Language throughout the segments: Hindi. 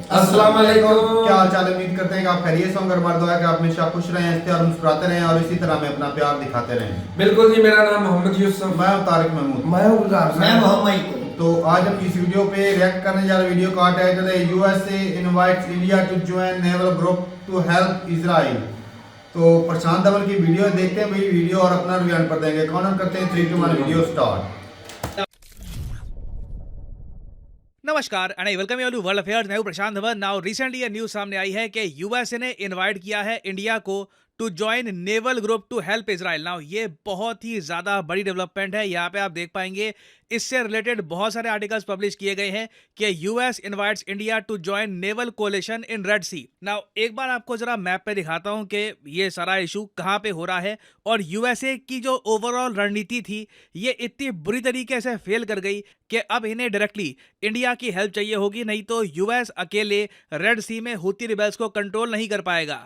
अस्सलाम वालेकुम। क्या हाल चाल है? उम्मीद करते हैं कि आप खैरियत से होंगे। हमारा दुआ है कि आप हमेशा खुश रहें, हंसते और मुस्कुराते रहें और इसी तरह हमें अपना प्यार दिखाते रहें। बिल्कुल जी, मेरा नाम मोहम्मद यूसुफ। मैं हूं तारिक महमूद। मैं हूँ गुलजार मैं साहब। मोहम्मद को। तो आज हम इस वीडियो पे रिएक्ट करने जा रहे वीडियो का टाइटल है USA invites India to join naval group to help Israel. तो प्रशांत धवन की वीडियो देखते हैं भाई वीडियो और अपना रिव्यू पर देंगे। कॉर्नर करते हैं 3 2 1 वीडियो स्टार्ट। नमस्कार and I welcome you to world affairs. मैं हूं प्रशांत धवन। नाउ रिसेंटली ये न्यूज सामने आई है कि यूएसए ने इनवाइट किया है इंडिया को to join naval group to help Israel. Now ये बहुत ही ज्यादा बड़ी डेवलपमेंट है। यहाँ पे आप देख पाएंगे इससे रिलेटेड बहुत सारे आर्टिकल्स पब्लिश किए गए हैं कि US invites India to join naval coalition in Red Sea. Now एक बार आपको जरा मैप पे दिखाता हूं कि ये सारा इशू कहां पे हो रहा है और यूएसए की जो ओवरऑल रणनीति थी ये इतनी बुरी तरीके से फेल कर गई कि अब इन्हें डायरेक्टली इंडिया की हेल्प चाहिए होगी, नहीं तो यूएस अकेले रेड सी में हूती रिबेल्स को कंट्रोल नहीं कर पाएगा।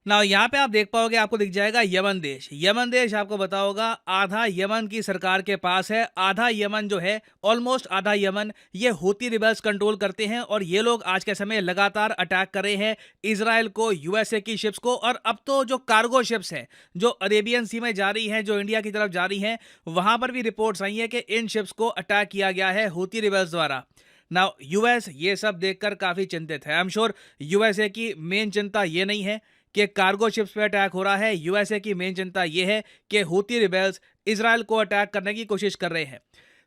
ना यहाँ पे आप देख पाओगे, आपको दिख जाएगा यमन देश। यमन देश आपको बताओगा आधा यमन की सरकार के पास है, आधा यमन जो है ऑलमोस्ट आधा यमन ये हूती रिबेल्स कंट्रोल करते हैं और ये लोग आज के समय लगातार अटैक कर रहे हैं इजराइल को, यूएसए की शिप्स को। और अब तो जो कार्गो शिप्स हैं जो अरेबियन सी में जा रही हैं, जो इंडिया की तरफ जा रही हैं, वहां पर भी रिपोर्ट्स आई हैं कि इन शिप्स को अटैक किया गया है हूती रिबेल्स द्वारा। नाउ यूएस ये सब देखकर काफी चिंतित है। आई एम श्योर यूएसए की मेन चिंता ये नहीं है कि कार्गो शिप्स पे अटैक हो रहा है। यूएसए की मेन चिंता यह है कि हूती रिबेल्स इजराइल को अटैक करने की कोशिश कर रहे हैं।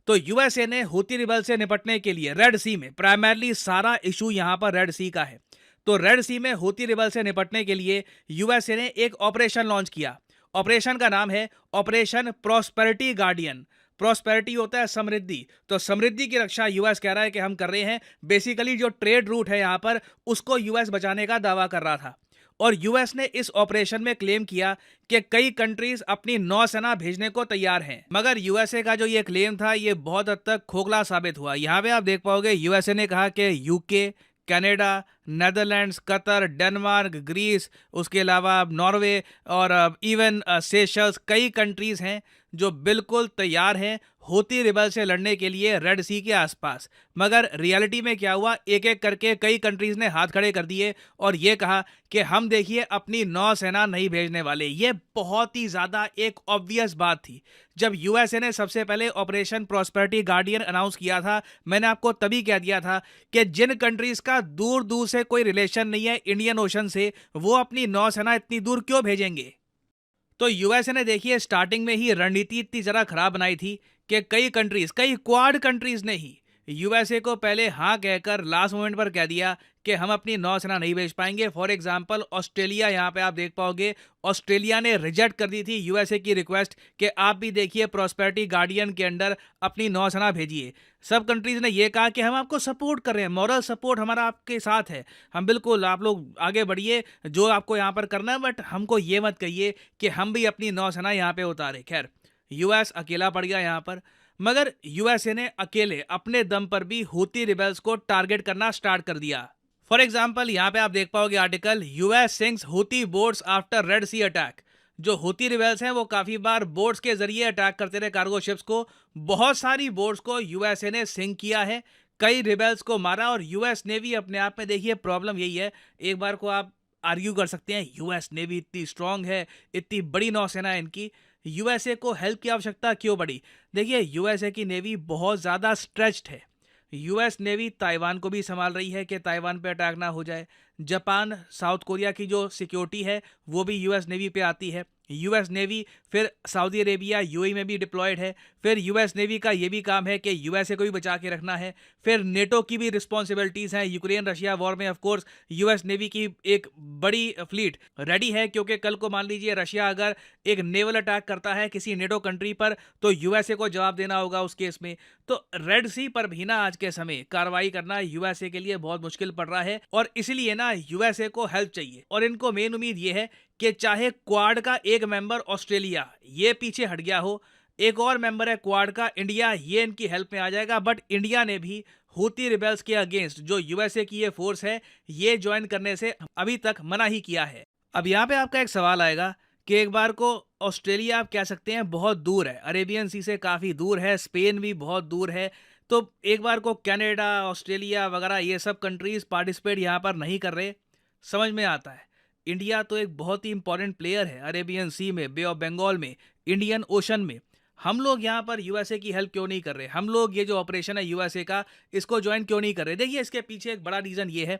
तो यूएसए ने हूती रिबेल्स से निपटने के लिए रेड सी में, प्राइमरली सारा इशू यहां पर रेड सी का है, तो रेड सी में हूती रिबेल्स से निपटने के लिए यूएसए ने एक ऑपरेशन लॉन्च किया। ऑपरेशन का नाम है ऑपरेशन प्रॉस्पेरिटी गार्डियन। प्रॉस्पेरिटी होता है समृद्धि, तो समृद्धि की रक्षा यूएस कह रहा है कि हम कर रहे हैं। बेसिकली जो ट्रेड रूट है यहां पर उसको यूएस बचाने का दावा कर रहा था। और यूएस ने इस ऑपरेशन में क्लेम किया कि कई कंट्रीज अपनी नौसेना भेजने को तैयार हैं। मगर यूएसए का जो ये क्लेम था ये बहुत हद तक खोखला साबित हुआ। यहाँ पे आप देख पाओगे यूएसए ने कहा कि UK, Canada, Netherlands, Qatar, Denmark, Greece, उसके अलावा नॉर्वे और इवन सेशल्स, कई कंट्रीज हैं जो बिल्कुल तैयार हैं हूती रिबेल से लड़ने के लिए रेड सी के आसपास। मगर रियलिटी में क्या हुआ, एक एक करके कई कंट्रीज ने हाथ खड़े कर दिए और ये कहा कि हम देखिए अपनी नौसेना नहीं भेजने वाले। ये बहुत ही ज़्यादा एक ऑब्वियस बात थी। जब यूएसए ने सबसे पहले ऑपरेशन प्रॉस्पेरिटी गार्डियन अनाउंस किया था, मैंने आपको तभी कह दिया था कि जिन कंट्रीज का दूर दूर से कोई रिलेशन नहीं है इंडियन ओशन से, वो अपनी नौसेना इतनी दूर क्यों भेजेंगे। तो यूएसए ने देखिए स्टार्टिंग में ही रणनीति इतनी जरा खराब बनाई थी कि कई कंट्रीज, कई क्वाड कंट्रीज ने ही यूएसए को पहले हाँ कहकर लास्ट मोमेंट पर कह दिया कि हम अपनी नौसेना नहीं भेज पाएंगे। फॉर एग्जांपल ऑस्ट्रेलिया, यहाँ पे आप देख पाओगे ऑस्ट्रेलिया ने रिजेक्ट कर दी थी यूएसए की रिक्वेस्ट कि आप भी देखिए प्रॉस्पेरिटी गार्डियन के अंडर अपनी नौसेना भेजिए। सब कंट्रीज ने यह कहा कि हम आपको सपोर्ट कर रहे हैं, मॉरल सपोर्ट हमारा आपके साथ है, हम बिल्कुल, आप लोग आगे बढ़िए जो आपको यहाँ पर करना है, बट हमको ये मत कहिए कि हम भी अपनी नौसेना यहाँ पे उतारे। खैर यूएस अकेला पड़ गया यहाँ पर, मगर यूएसए ने अकेले अपने दम पर भी हूती रिबेल्स को टारगेट करना स्टार्ट कर दिया। फॉर एग्जाम्पल यहाँ पे आप देख पाओगे article, US sinks Houthi boats after Red Sea attack. जो हूती रिबेल्स हैं वो काफी बार बोट्स के जरिए अटैक करते रहे कार्गो शिप्स को। बहुत सारी बोट्स को यूएसए ने सिंक किया है, कई रिबेल्स को मारा। और यूएस नेवी अपने आप में देखिए प्रॉब्लम यही है, एक बार को आप आर्ग्यू कर सकते हैं यूएस नेवी इतनी स्ट्रांग है, इतनी बड़ी नौसेना है इनकी, यूएसए को हेल्प की आवश्यकता क्यों पड़ी। देखिए यूएसए की नेवी बहुत ज़्यादा स्ट्रेच्ड है। यूएस नेवी ताइवान को भी संभाल रही है कि ताइवान पे अटैक ना हो जाए। जापान, साउथ कोरिया की जो सिक्योरिटी है वो भी यूएस नेवी पे आती है। यूएस नेवी फिर सऊदी अरेबिया, यूएई में भी डिप्लॉयड है। फिर यूएस नेवी का ये भी काम है कि यूएसए को भी बचा के रखना है। फिर नेटो की भी रिस्पॉन्सिबिलिटीज़ हैं। यूक्रेन रशिया वॉर में ऑफ कोर्स यूएस नेवी की एक बड़ी फ्लीट रेडी है, क्योंकि कल को मान लीजिए रशिया अगर एक नेवल अटैक करता है किसी नेटो कंट्री पर तो यूएसए को जवाब देना होगा उस केस में। तो रेड सी पर भी ना आज के समय कार्रवाई करना यूएसए के लिए बहुत मुश्किल पड़ रहा है और इसलिए ना यूएसए को हेल्प चाहिए। और इनको मेन उम्मीद ये है कि चाहे क्वाड का एक मेंबर ऑस्ट्रेलिया ये पीछे हट गया हो, एक और मेंबर है क्वाड का इंडिया, ये इनकी हेल्प में आ जाएगा। बट इंडिया ने भी हूती रिबेल्स के अगेंस्ट जो यूएसए की ये फोर्स है ये ज्वाइन करने से अभी तक मना ही किया है। अब यहाँ पे आपका एक सवाल आएगा कि एक बार को ऑस्ट्रेलिया आप कह सकते हैं बहुत दूर है, अरेबियन सी से काफ़ी दूर है, स्पेन भी बहुत दूर है, तो एक बार को कनाडा, ऑस्ट्रेलिया वगैरह ये सब कंट्रीज पार्टिसिपेट यहाँ पर नहीं कर रहे, समझ में आता है। इंडिया तो एक बहुत ही इंपॉर्टेंट प्लेयर है अरेबियन सी में, बे ऑफ बंगाल में, इंडियन ओशन में। हम लोग यहाँ पर यूएसए की हेल्प क्यों नहीं कर रहे? हम लोग ये जो ऑपरेशन है यूएसए का, इसको ज्वाइन क्यों नहीं कर रहे? देखिए, इसके पीछे एक बड़ा रीज़न ये है,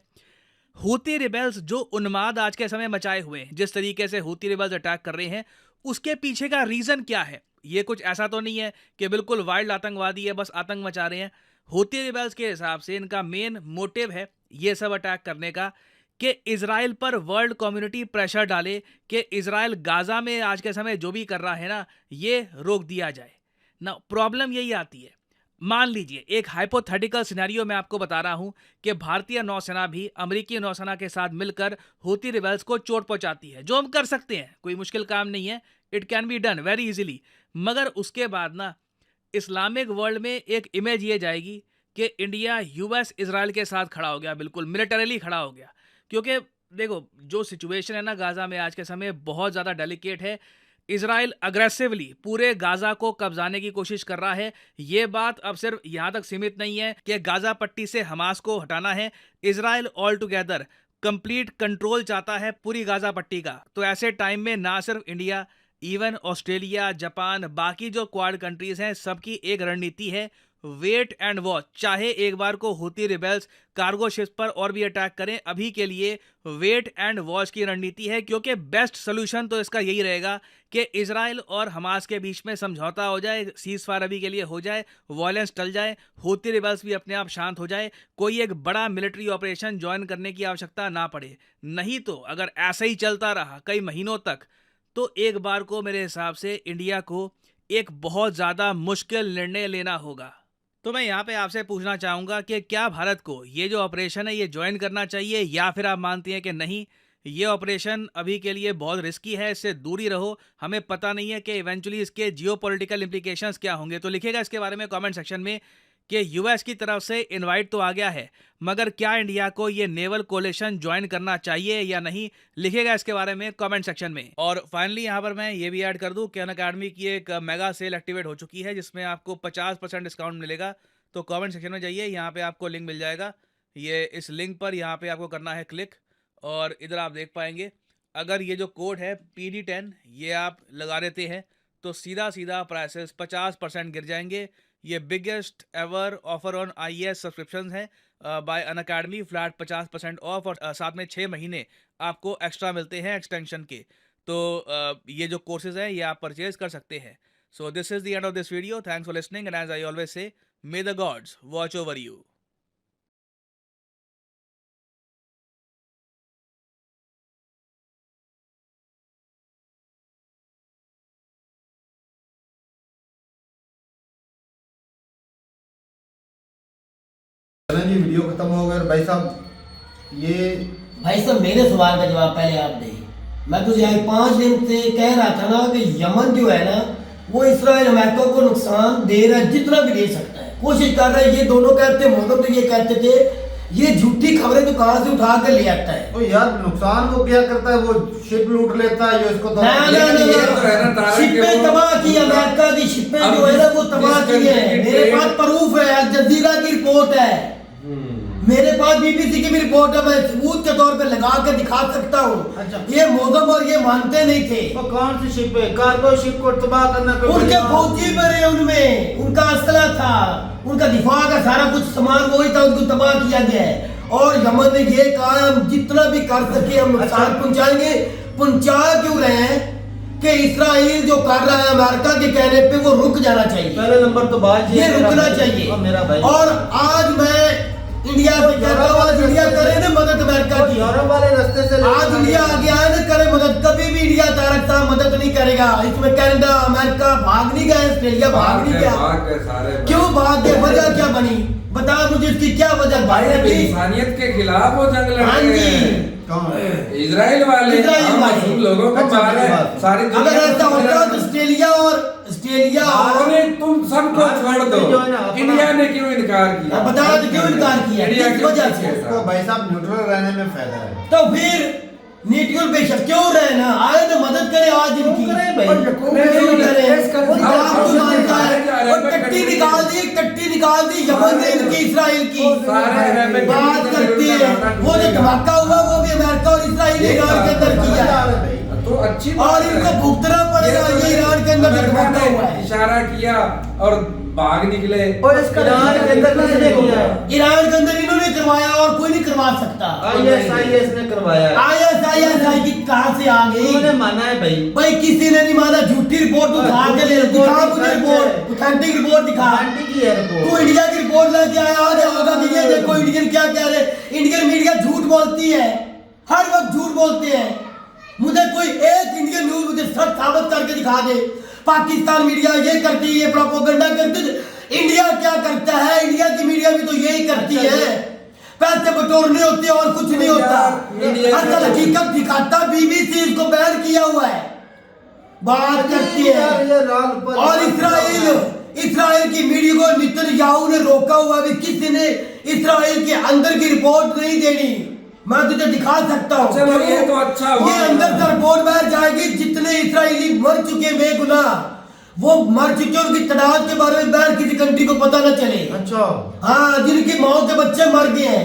हूती रिबेल्स जो उन्माद आज के समय मचाए हुए हैं, जिस तरीके से हूती रिबेल्स अटैक कर रहे हैं, उसके पीछे का रीज़न क्या है? ये कुछ ऐसा तो नहीं है कि बिल्कुल वाइल्ड आतंकवादी है, बस आतंक मचा रहे हैं। हूती रिबेल्स के हिसाब से इनका मेन मोटिव है ये सब अटैक करने का कि इजराइल पर वर्ल्ड कम्युनिटी प्रेशर डाले कि इजराइल गाजा में आज के समय जो भी कर रहा है ना, ये रोक दिया जाए ना। प्रॉब्लम यही आती है, मान लीजिए एक हाइपोथेटिकल सिनेरियो मैं आपको बता रहा हूं कि भारतीय नौसेना भी अमेरिकी नौसेना के साथ मिलकर हूती रिबेल्स को चोट पहुंचाती है, जो हम कर सकते हैं, कोई मुश्किल काम नहीं है, it can be done very easily. मगर उसके बाद ना इस्लामिक वर्ल्ड में एक इमेज ये जाएगी कि इंडिया यूएस इजराइल के साथ खड़ा हो गया, बिल्कुल मिलिटरीली खड़ा हो गया। क्योंकि देखो, जो सिचुएशन है ना गाजा में आज के समय बहुत ज़्यादा डेलिकेट है। इजराइल अग्रेसिवली पूरे गाजा को कब्जाने की कोशिश कर रहा है। ये बात अब सिर्फ यहाँ तक सीमित नहीं है कि गाजा पट्टी से हमास को हटाना है, Israel all together complete control चाहता है पूरी गाजा पट्टी का। तो ऐसे टाइम में ना सिर्फ इंडिया, इवन ऑस्ट्रेलिया, जापान, बाकी जो क्वाड कंट्रीज हैं, सबकी एक रणनीति है वेट एंड वॉच। चाहे एक बार को हूती रिबेल्स कार्गो शिप्स पर और भी अटैक करें, अभी के लिए वेट एंड वॉच की रणनीति है। क्योंकि बेस्ट सोल्यूशन तो इसका यही रहेगा कि इजराइल और हमास के बीच में समझौता हो जाए, सीज फायर अभी के लिए हो जाए, वायलेंस टल जाए, हूती रिबेल्स भी अपने आप शांत हो जाए, कोई एक बड़ा मिलिट्री ऑपरेशन ज्वाइन करने की आवश्यकता ना पड़े। नहीं तो अगर ऐसे ही चलता रहा कई महीनों तक, तो एक बार को मेरे हिसाब से इंडिया को एक बहुत ज़्यादा मुश्किल निर्णय लेना होगा। तो मैं यहाँ पे आपसे पूछना चाहूँगा कि क्या भारत को ये जो ऑपरेशन है ये ज्वाइन करना चाहिए, या फिर आप मानती हैं कि नहीं, ये ऑपरेशन अभी के लिए बहुत रिस्की है, इससे दूर ही रहो, हमें पता नहीं है कि इवेंचुअली इसके जियोपॉलिटिकल इंप्लीकेशंस क्या होंगे। तो लिखिएगा इसके बारे में कमेंट सेक्शन में कि यूएस की तरफ से इनवाइट तो आ गया है, मगर क्या इंडिया को ये नेवल कोलिशन ज्वाइन करना चाहिए या नहीं? लिखिएगा इसके बारे में कमेंट सेक्शन में। और फाइनली यहाँ पर मैं ये भी ऐड कर दूँ कि अनअकैडमी की एक मेगा सेल एक्टिवेट हो चुकी है, जिसमें आपको 50% डिस्काउंट मिलेगा। तो कमेंट सेक्शन में जाइए, यहाँ पे आपको लिंक मिल जाएगा। ये इस लिंक पर यहाँ पे आपको करना है क्लिक, और इधर आप देख पाएंगे अगर ये जो कोड है PD10 ये आप लगा देते हैं तो सीधा सीधा प्राइसेस 50% गिर जाएंगे। ये biggest ever offer on IAS subscription है बाय अनअकैडमी, फ्लैट 50% ऑफ, और साथ में 6 महीने आपको एक्स्ट्रा मिलते हैं एक्सटेंशन के। तो ये जो कोर्सेज हैं ये आप परचेज कर सकते हैं। So this is the end of this video. Thanks for listening and as I always say, may the gods watch over you. चलें जी, वीडियो खत्म हो गया। भाई साहब, ये भाई साहब मेरे सवाल का जवाब पहले आप दें। मैं तुझे आज 5 दिन से कह रहा था ना कि यमन जो है ना वो इसराइल अमेरिका को नुकसान दे रहा है, जितना भी दे सकता है, कोशिश कर रहा है। ये दोनों कहते हैं, मोहम्मद तो ये कहते थे ये झूठी खबरें तो कहां से उठा कर ले आता है। तो यार नुकसान वो क्या करता है, वो शिप लूट लेता है, जो इसको शिपें तबाह की, अमेरिका की शिपें जो है ना वो तबाह की है। मेरे पास प्रूफ है, अल जजीरा की रिपोर्ट है, मेरे पास BBC की भी रिपोर्ट है, मैं सबूत के तौर पे लगा कर दिखा सकता हूँ। अच्छा। ये मोदम और ये मानते नहीं थे। वो कौन सी शिप है? कार्गो शिप को तबाह करना कोई उनके फौजी मरे, उनमें उनका असला था, उनका दिफा का सारा कुछ सामान वही था, उनको तबाह किया गया है। और यमन ने ये कहा हम जितना भी कर सके हम नुकसान पहुंचाएंगे। पहुंचा क्यों रहे हैं कि इसराइल जो कर रहा है अमेरिका के कहने पे वो रुक जाना चाहिए। पहले नंबर तो बात ये रुकना चाहिए। मेरा भाई, और आज मैं इंडिया से कहता हूँ, आज इंडिया करे ना मदद अमेरिका की, यूरोप वाले रास्ते से आज इंडिया आगे आए ना करे मदद। कभी भी इंडिया तारक साहब मदद नहीं करेगा। इसमें कनाडा, अमेरिका भाग नहीं गया, ऑस्ट्रेलिया भाग नहीं गया। क्यों भाग गए? वजह क्या बनी? बता मुझे इसकी क्या वजह? भाई इंसानियत के खिलाफ वो जंग लड़ रहे हैं इजराइल वाले, हम लोगों को मार रहे हैं सारी दुनिया। अगर ऐसा होता तो ऑस्ट्रेलिया और तुम सबको छोड़ दो, इंडिया ने क्यों इनकार किया? बता दो क्यों इनकार किया, किस वजह से? उसको भाई साहब न्यूट्रल रहने में फायदा है। तो फिर नीतियों पे शक क्यों रहे ना, आए तो मदद करे आज इनकी। करे भाई। और क्यों करे? आप तो मानता है। और कट्टी निकाल दी यमन ने इनकी, इसराइल की बात करती है। वो जो धमाका हुआ वो भी अमेरिका और इसराइल ने ईरान के अंदर किया, तो अच्छी और इनको भुगतना पड़ेगा। ये ईरान के अंदर जो धमाका हुआ है, इशारा किया और भाग निकले। और इसका ईरान के अंदर किसने किया? ईरान के अंदर इन्होंने करवाया और कोई नहीं करवा सकता। ISIS ने करवाया। ISIS की कहां से आ गई? उन्होंने माना है भाई। भाई किसी ने नहीं माना, झूठी रिपोर्ट दिखा के ले, दिखा मुझे रिपोर्ट, ऑथेंटिक रिपोर्ट दिखा। ऑथेंटिक ही है रिपोर्ट। तू इंडिया की रिपोर्ट लेके आया, आज होगा कि ये देखो इंडियन क्या कह रहे। इंडियन मीडिया झूठ बोलती है, हर वक्त झूठ बोलते हैं। मुझे कोई एक इंडियन न्यूज मुझे सच साबित करके दिखा दे। पाकिस्तान मीडिया ये करती है, प्रोपेगेंडा करती है। इंडिया क्या करता है? इंडिया की मीडिया भी तो यही करती है, पैसे बटोरने होते हैं और कुछ नहीं होता। असल हकीकत दिखाता BBC इसको बैन किया हुआ है, बात करती है। और इसराइल की मीडिया को नेतन्याहू ने रोका हुआ है, किसी ने इसराइल के अंदर की रिपोर्ट नहीं देनी। मैं तुझे दिखा सकता हूँ। चलो ये तो अच्छा हुआ। ये अंदर से रिपोर्ट बाहर जाएगी, जितने इसराइली मर चुके बेगुनाह, वो मर चुके, उनकी तादाद के बारे में बाहर किसी कंट्री को पता न चले। अच्छा। हाँ, जिनकी माओ के बच्चे मर गए हैं,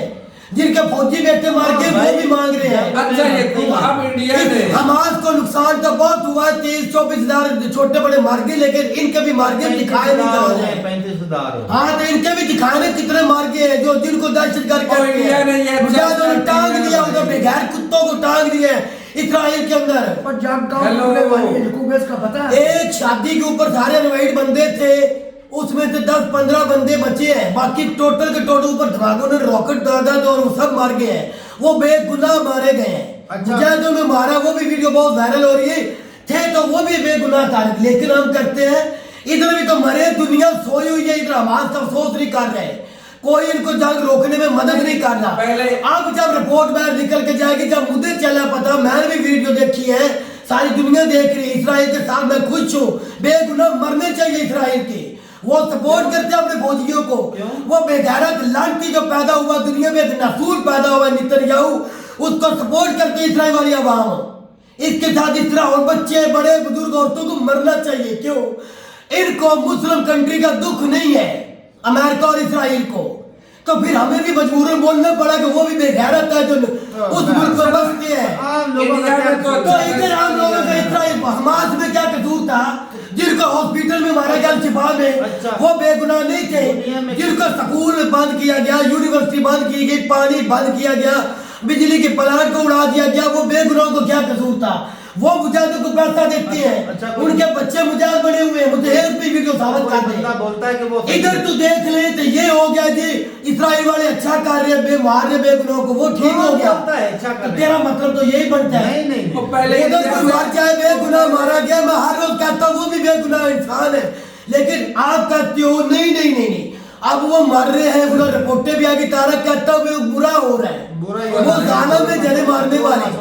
जिनके फौजी बेटे मर गए, वो भी मांग रहे हैं। अच्छा ये तो आप इंडिया ने हमास को नुकसान तो बहुत हुआ, 23-24 हजार छोटे बड़े मार गए, लेकिन इनके भी मार गए दिखाए नहीं जा रहे हैं। 35,000। हाँ, तो इनके भी दिखाने कितने मार गए हैं, जो जिनको दहशतगर्द और इंडिया ने ये मुजाहिदों ने टांग दिया, उधर बेगैर कुत्तों को टांग दिए इसराइल के अंदर। एक शादी के ऊपर सारे अनवाइट बंदे थे, उसमें से 10-15 बंदे बचे हैं, बाकी टोटल के टोटल ऊपर धमाकों ने रॉकेट दागा तो और वो सब मार गए हैं। वो बेगुनाह मारे गए हैं। अच्छा। मुजाहिदों ने मारा, वो भी वीडियो बहुत वायरल हो रही है, थे तो वो भी बेगुनाह था। लेकिन हम करते हैं, इधर भी तो मरे, दुनिया सोई हुई है, इधर हमास का अफसोस नहीं कर रहे, कोई इनको जंग रोकने में मदद नहीं कर रहा। अब जब रिपोर्ट बाहर निकल के जाएगी, जब मुझे चला पता, मैंने भी वीडियो देखी है, सारी दुनिया देख रही है, इसराइल के साथ मैं खुश हूँ। बेगुनाह मरने चाहिए इसराइल के, वो सपोर्ट करते हैं अपने फौजियों को। वो बेगैरत लांटी जो पैदा हुआ दुनिया में, नसूल पैदा हुआ नेतन्याहू, उसको सपोर्ट करते इसराइल वाली आवाम। इसके साथ इस तरह और बच्चे, बड़े, बुजुर्ग, औरतों को मरना चाहिए। क्यों? इनको मुस्लिम कंट्री का दुख नहीं है, अमेरिका और इसराइल को, तो फिर हमें भी मजबूरन बोलना पड़ा कि वो भी बेगैरत है जो उस मुल्क में बसते हैं। तो इधर आम लोगों का इसराइल, हमास में क्या कसूर था? जिनको हॉस्पिटल में मारा गया शिफा में, वो बेगुनाह नहीं थे। जिनको स्कूल बंद किया गया, यूनिवर्सिटी बंद की गई, पानी बंद किया गया, बिजली के प्लांट को उड़ा दिया गया, वो बेगुनाह को क्या कसूर था? वो मुजाहिदों को पैसा देते हैं, उनके बच्चे मुजाहिद बने हुए हैं। मुझे एक भी वीडियो साबित कर दे। बोलता है कि वो इधर तू देख ले तो ये हो गया जी, इसराइल वाले अच्छा कर रहे हैं, मार रहे बेगुनाहों को, वो ठीक हो गया। तो तेरा मतलब तो यही बनता है। नहीं। पहले उधर कोई मार जाए, बेगुनाह मारा गया, मैं हर रोज कहता हूँ वो भी बेगुनाह इंसान है, लेकिन आप कहते हो नहीं, अब वो मर रहे हैं, उधर रिपोर्टें भी आगे, तारा कहता हूँ वो बुरा हो रहा है, वो जालिम में जले मारने वाले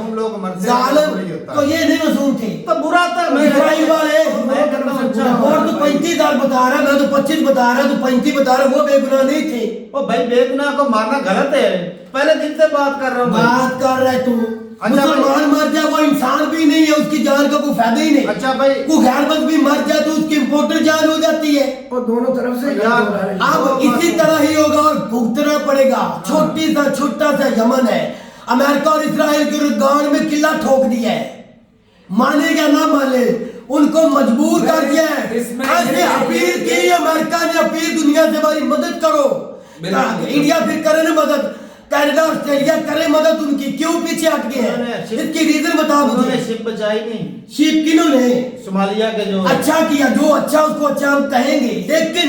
जालिम, तो ये नहीं मासूम थे, तो बुरा था। इसराइल वाले। और तो 35,000 बता रहा, मैं तो 25 बता रहा, तो 35 बता रहा, वो बेगुनाह नहीं थे। ओ भाई, बेगुनाह को मारना गलत है, पहले दिन से बात कर रहा हूँ। बात कर रहा है तू, मुसलमान मर जाए वो इंसान भी नहीं है, उसकी जान का कोई फायदा ही नहीं। अच्छा भाई, कोई गैरबंद भी मर जाए तो उसकी इम्पोर्टेड जान हो जाती है। और दोनों तरफ से अब इसी तरह ही होगा और भुगतना पड़ेगा। छोटा सा यमन है, अमेरिका और इसराइल के गांड में किला ठोक दिया है, माने या ना माने, उनको मजबूर कर दिया है। ऐसे अपील की अमेरिका ने, अपील दुनिया से हमारी मदद करो। इंडिया फिर करे ना मदद, कनाडा ऑस्ट्रेलिया करे मदद उनकी, क्यों पीछे हट गए हैं? इसकी रीजन बताओ मुझे। शिप बचाई नहीं, शिप किन्हों ने? सोमालिया के जो अच्छा किया, जो अच्छा उसको अच्छा हम कहेंगे, लेकिन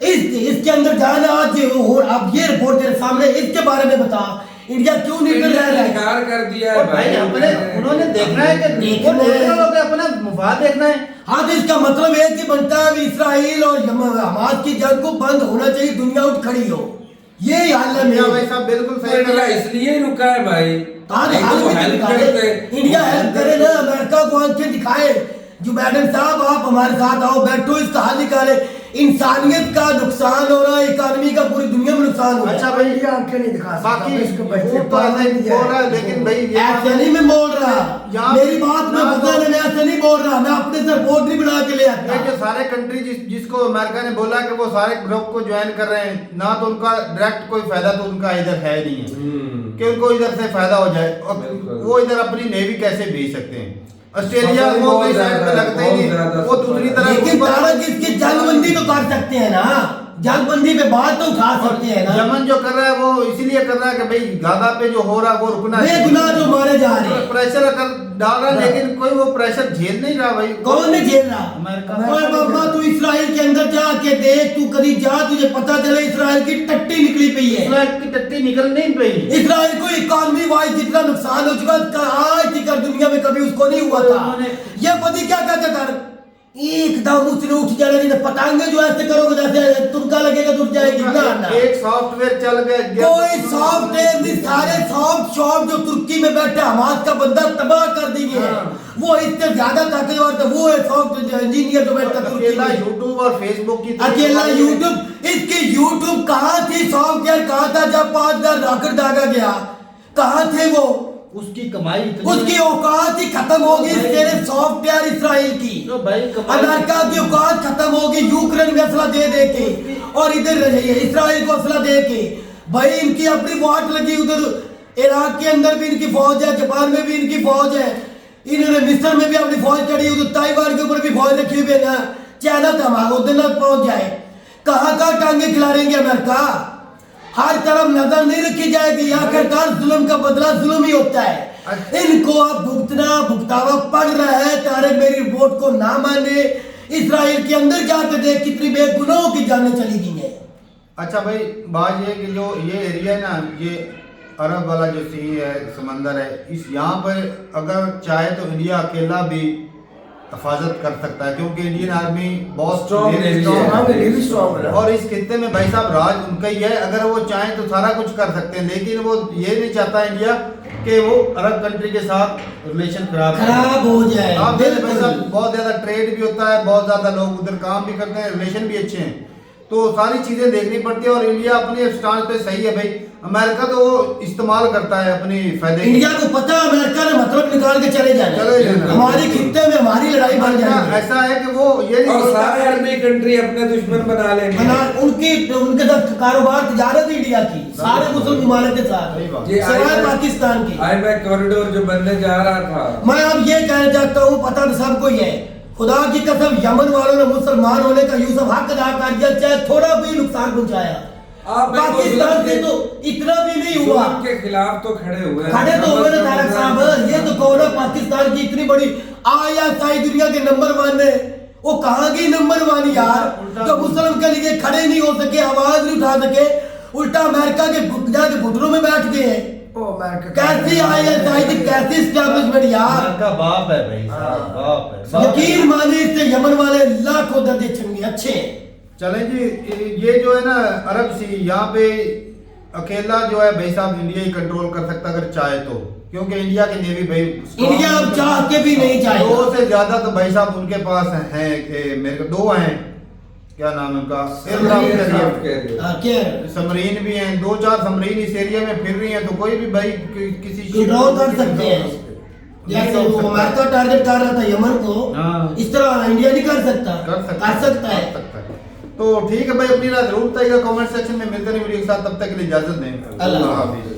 इसके अंदर जाना आज अब ये रिपोर्ट तेरे सामने, इसके बारे में बता, इंडिया क्यों न्यूट्रल रह रहा है? इनकार कर दिया है भाई, अपने उन्होंने देखना है कि अपना मुफाद देखना है। हाँ, तो इसका मतलब एक ही बनता है, इस्राइल और हमास की जंग को बंद होना चाहिए, दुनिया उठ खड़ी हो। ये हाल है मेरा भाई साहब, बिल्कुल सही। इंडिया इसलिए रुका है भाई, इंडिया हेल्प करे ना, अमेरिका को आंखें दिखाए, जो बाइडेन साहब आप हमारे साथ आओ, बैठो, इसका हल निकाले। इंसानियत का नुकसान हो रहा है, इकोनॉमी का पूरी दुनिया में नुकसान हो रहा है। अच्छा भाई, ये आंखें नहीं दिखा सकता, बाकी इसको वो बच्चे तो ऐसे ही बोल रहा है, लेकिन भाई ये ऐसे नहीं मैं बोल रहा, यहाँ मेरी बात में ना वजन है, मैं ऐसे नहीं बोल रहा, मैं अपने से रिपोर्ट नहीं बना के ले ये आता। जो सारे कंट्री जिसको अमेरिका ने बोला कि वो सारे ग्रुप को ज्वाइन कर रहे हैं, ना तो उनका डायरेक्ट कोई फायदा तो उनका इधर है नहीं है कि उनको इधर से फायदा हो जाए, और बिल्कुल। वो इधर अपनी नेवी कैसे भेज सकते हैं। ऑस्ट्रेलिया सफर को बहुत कई साइड ज्यादा पे है, लगता ही बहुत नहीं, ज्यादा वो सफर दूसरी है। तरफ लेकिन ऊपर- तारक इसकी जंगबंदी तो कर सकते हैं ना, जंगबंदी पे बात तो उठा सकते हैं ना। यमन जो कर रहा है वो इसीलिए कर रहा है कि भाई गाजा पे जो हो रहा है वो रुकना बेगुनाह जो मारे जा रहे हैं, प्रेशर अगर डाल रहा है, लेकिन कोई वो प्रेशर झेल नहीं रहा भाई। कौन नहीं झेल रहा? अमेरिका ओए बाबा तू इसराइल के अंदर जाके देख, तू कभी जा, तुझे पता चले इसराइल की टट्टी निकली पई है। इसराइल की टट्टी निकल नहीं पई। इसराइल को इकोनॉमी वाइज जितना नुकसान हो चुका है, आज तक दुनिया में कभी उसको नहीं हुआ था। ये पति क्या कहते कर, एकदम उसने उठ जाना, नहीं पतंगे जो ऐसे करोगे जैसे तुरका लगेगा तो उठ जाएगी ना ना। एक सॉफ्टवेयर चल गया, कोई सॉफ्टवेयर नहीं, सारे सॉफ्ट शॉप जो तुर्की में बैठे हमास का बंदा तबाह कर दिए हैं, वो इससे ज्यादा ताकतवर था, वो है सॉफ्ट इंजीनियर जो बैठा तुर्की अकेला में। यूट्यूब और फेसबुक की अकेला यूट्यूब, इसकी यूट्यूब कहाँ थी, सॉफ्टवेयर कहाँ था जब 5000 रॉकेट दागा गया, कहाँ थे वो? उसकी कमाई इतनी उसकी औकात ही खत्म हो गई, सिर्फ सॉफ्टवेयर इसराइल की। तो भाई कमाई अमेरिका की औकात खत्म हो गई यूक्रेन में असला दे दे के, और इधर इसराइल को असला दे के। भाई इनकी अपनी वाट लगी, उधर इराक के अंदर भी इनकी फौज है, जापान में भी इनकी फौज है, इन्होंने मिस्र में भी अपनी फौज चढ़ी, उधर ताइवान के ऊपर भी फौज रखी हुई है ना। चाइना तमाम उधर न पहुंच जाए, कहाँ कहाँ टांगे खिलाएंगे अमेरिका? हर तरफ नजर नहीं रखी जाएगी, आखिरकार जुल्म का बदला जुल्म ही होता है। इनको अब भुगतावा पड़ रहा है। तारक मेरी रिपोर्ट को ना माने, इसराइल के अंदर जाकर देख कितनी बेगुनाहों की जानें चली गई हैं। अच्छा भाई, बात ये कि जो ये एरिया है ना, ये अरब वाला जो सी है, समंदर है, इस यहाँ पर अगर चाहे तो इंडिया अकेला भी हिफाजत कर सकता है, क्योंकि इंडियन आर्मी बहुत Strong very navy strong है। हाँ, है। नेवी स्ट्रांग है ना। और इस खित्ते में भाई साहब राज उनका ही है, अगर वो चाहें तो सारा कुछ कर सकते हैं, लेकिन वो ये नहीं चाहता इंडिया कि वो अरब कंट्री के साथ रिलेशन खराब हो जाए। आप देख भाई साहब, बहुत ज्यादा ट्रेड भी होता है, बहुत ज्यादा लोग उधर काम भी करते हैं, रिलेशन भी अच्छे हैं, तो सारी चीजें देखनी पड़ती है। और इंडिया अपने स्टांस पे सही है भाई, अमेरिका तो वो इस्तेमाल करता है अपने फायदे इंडिया को पता है अमेरिका ने मतलब निकाल के चले जाना, चले जाना। हमारी खित्ते में हमारी लड़ाई बन जाएगी। ऐसा है कि वो ये नहीं और बोलता सारे अरबी कंट्री अपने दुश्मन बना लेंगे। उनके साथ कारोबार तजारत है इंडिया की सारे मुस्लिम ममालिक के साथ, सही बात। ये सिवाय पाकिस्तान की। IMEC कॉरिडोर जो बनने जा रहा था, मैं अब ये कहना चाहता हूँ, पता तो सबको ही है, खुदा की कसम यमन वालों ने मुसलमान होने का यूसुफ हक अदा कर दिया, चाहे थोड़ा भी नुकसान पहुंचाया। आप पाकिस्तान से तो इतना भी नहीं हुआ, जुल्म के खिलाफ तो खड़े हुए हैं। खड़े तो हुए ना तारक साहब। ये तो कहो ना, पाकिस्तान की इतनी बड़ी ISI दुनिया के नंबर 1 है, वो कहाँ गई नंबर 1 यार? जो मुस्लिम के लिए खड़े नहीं हो सके, आवाज नहीं उठा सके, उल्टा अमेरिका के जाके घुटनों में बैठ गए हैं। ओ अमेरिका कैसी ISI की कैसी एस्टेब्लिशमेंट यार? अमेरिका बाप है भाई साहब, बाप है, बाप है। यकीन माने, इससे यमन वाले लाखों दर्जे चंगे अच्छे हैं। चलें जी, ये जो है ना अरब सी, यहाँ पे अकेला जो है भाई साहब इंडिया ही कंट्रोल कर सकता अगर चाहे तो, क्योंकि इंडिया की नेवी भाई इंडिया अब चाह के भी नहीं चाहेगा। 2 से ज्यादा तो भाई साहब उनके पास हैं, मेरे को 2 हैं, क्या नाम है उनका, एयरक्राफ्ट कैरियर। क्या सबमरीन भी हैं, 2-4 सबमरीन इस एरिया में फिर रही हैं, तो कोई भी भाई किसी कंट्रोल कर सकते हैं। जैसे वो अमेरिका टारगेट कर रहा था यमन को, हाँ। इस तरह इंडिया नहीं कर सकता, कर सकता है। तो ठीक है भाई, अपनी राय जरूर बताइएगा कमेंट सेक्शन में। मिलते हैं वीडियो के साथ, तब तक के लिए इजाजत दें। अल्लाह हाफिज़।